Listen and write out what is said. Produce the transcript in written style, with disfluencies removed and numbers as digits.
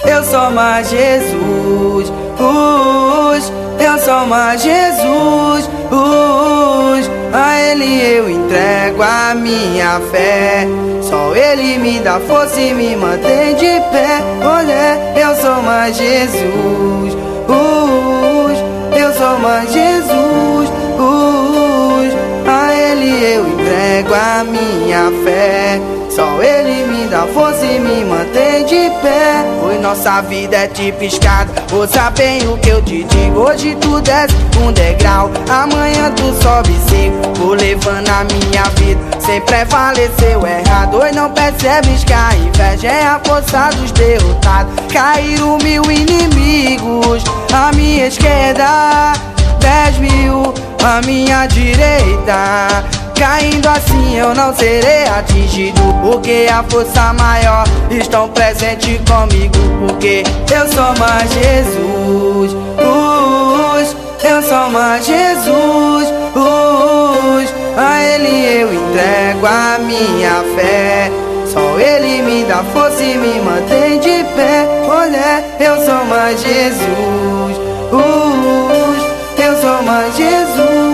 Eu sou mais Jesus, eu sou mais Jesus, a Ele eu entrego a minha fé. Só Ele me dá força e me mantém de pé. Olha, eu sou mais Jesus, eu sou mais Jesus, a Ele eu entrego a minha fé. Só Ele me dá força e me mantém de pé. Pois nossa vida é tipo escada, ouça bem o que eu te digo. Hoje tu desce um degrau, amanhã tu sobe cinco. Vou levando a minha vida sem prevalecer o errado. Hoje não percebes que a inveja é a força dos derrotados. Caíram 1000 inimigos à minha esquerda, 10.000 à minha direita. Caindo assim eu não serei atingido, porque a força maior estão presente comigo. Porque eu sou mais Jesus, eu sou mais Jesus, a Ele eu entrego a minha fé. Só Ele me dá força e me mantém de pé. Olha, eu sou mais Jesus, eu sou mais Jesus.